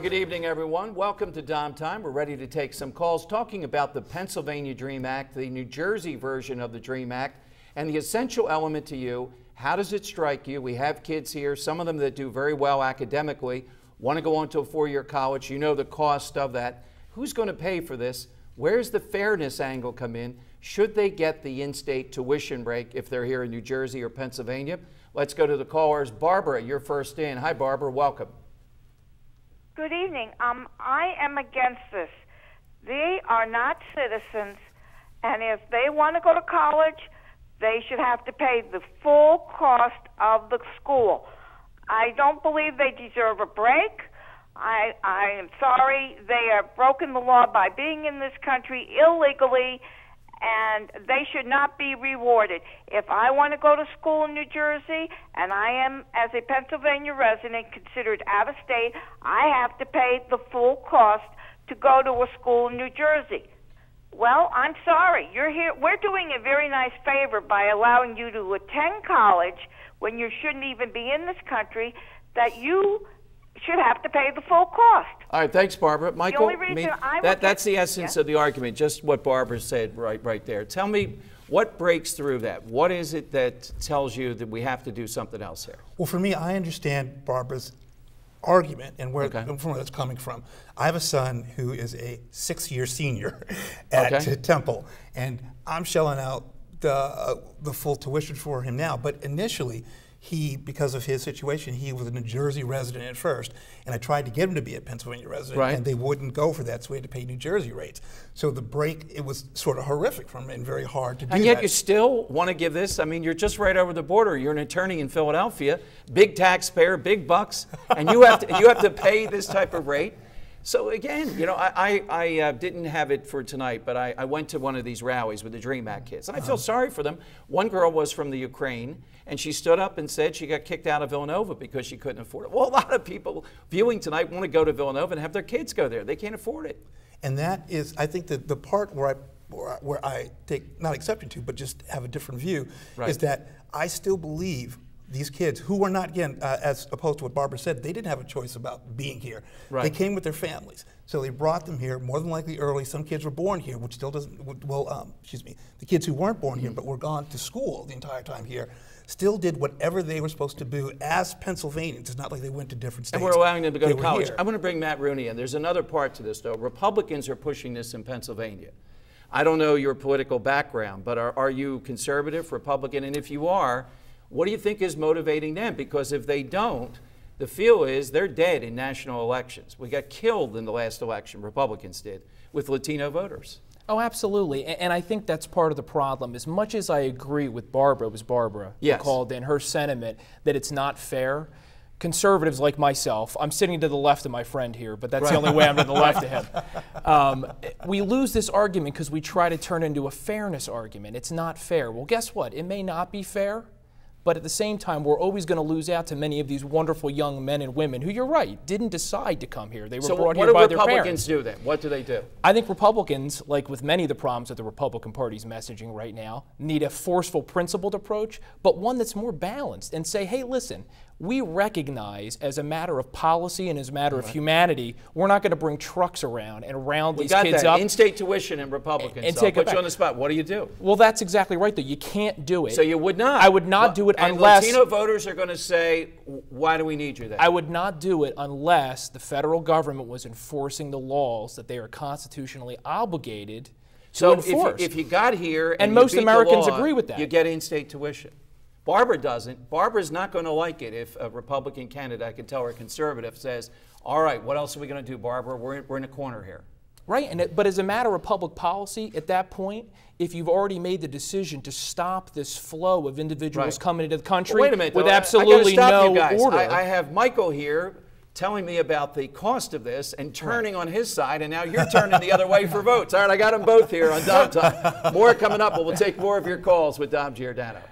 good evening, everyone. Welcome to Dom Time. We're ready to take some calls talking about the Pennsylvania DREAM Act, the New Jersey version of the DREAM Act, and the essential element to you. How does it strike you? We have kids here, some of them that do very well academically, want to go on to a four-year college. You know the cost of that. Who's going to pay for this? Where's the fairness angle come in? Should they get the in-state tuition break if they're here in New Jersey or Pennsylvania? Let's go to the callers. Barbara, you're first in. Hi, Barbara. Welcome. Good evening. I am against this. They are not citizens, and if they want to go to college, they should have to pay the full cost of the school. I don't believe they deserve a break. I am sorry. They have broken the law by being in this country illegally, and they should not be rewarded. If I want to go to school in New Jersey, and I am, as a Pennsylvania resident, considered out of state, I have to pay the full cost to go to a school in New Jersey. Well, I'm sorry. You're here. We're doing a very nice favor by allowing you to attend college when you shouldn't even be in this country, that you should have to pay the full cost. All right, thanks, Barbara. Michael, the only reason that's the essence of the argument, just what Barbara said right there. Tell me, what breaks through that? What is it that tells you that we have to do something else here? Well, for me, I understand Barbara's argument and from where that's coming from. I have a son who is a 6-year senior at Temple, and I'm shelling out the full tuition for him now. But initially, because of his situation, he was a New Jersey resident at first, and I tried to get him to be a Pennsylvania resident, and they wouldn't go for that, so we had to pay New Jersey rates. So the break, it was sort of horrific for me and very hard to do. And yet you still want to give this. I mean, you're just right over the border. You're an attorney in Philadelphia, big taxpayer, big bucks, and you have to pay this type of rate. So again, you know, I didn't have it for tonight, but I went to one of these rallies with the DREAM Act kids, and I feel sorry for them. One girl was from the Ukraine, and she stood up and said she got kicked out of Villanova because she couldn't afford it. Well, a lot of people viewing tonight want to go to Villanova and have their kids go there. They can't afford it. And that is, I think, that the part where I take not exception to, but just have a different view, is that I still believe these kids who are not, again, as opposed to what Barbara said, they didn't have a choice about being here. They came with their families. So they brought them here, more than likely early. Some kids were born here, which still doesn't, well, excuse me, the kids who weren't born here but were gone to school the entire time here, still did whatever they were supposed to do as Pennsylvanians. It's not like they went to different states. And we're allowing them to go to college. I'm going to bring Matt Rooney in. There's another part to this, though. Republicans are pushing this in Pennsylvania. I don't know your political background, but are you conservative, Republican? And if you are, what do you think is motivating them? Because if they don't, the feel is they're dead in national elections. We got killed in the last election, Republicans did, with Latino voters. Oh, absolutely. And I think that's part of the problem. As much as I agree with Barbara, it was Barbara who called in, her sentiment that it's not fair, conservatives like myself, I'm sitting to the left of my friend here, but that's the only way I'm to the left of him. We lose this argument because we try to turn it into a fairness argument. It's not fair. Well, guess what? It may not be fair. But at the same time, we're always going to lose out to many of these wonderful young men and women who, you're right, didn't decide to come here. They were brought here by their parents. So what do Republicans do then? What do they do? I think Republicans, like with many of the problems that the Republican Party's messaging right now, need a forceful, principled approach, but one that's more balanced and say, hey, listen, we recognize as a matter of policy and as a matter of humanity, we're not going to bring trucks around and round these kids up. In-state tuition and Republicans. And take put you on the spot. What do you do? Well, that's exactly right, though. You can't do it. So you would not? I would not do it unless... And Latino voters are going to say, why do we need you then? I would not do it unless the federal government was enforcing the laws that they are constitutionally obligated to enforce. So if you got here and most Americans agree with that, you get in-state tuition. Barbara doesn't. Barbara's not going to like it if a Republican candidate, I can tell her conservative, says, all right, what else are we going to do, Barbara? We're in a corner here. Right, but as a matter of public policy, at that point, if you've already made the decision to stop this flow of individuals coming into the country with absolutely no order. I have Michael here telling me about the cost of this and turning on his side, and now you're turning the other way for votes. All right, I got them both here on Dom Time. More coming up, but we'll take more of your calls with Dom Giordano.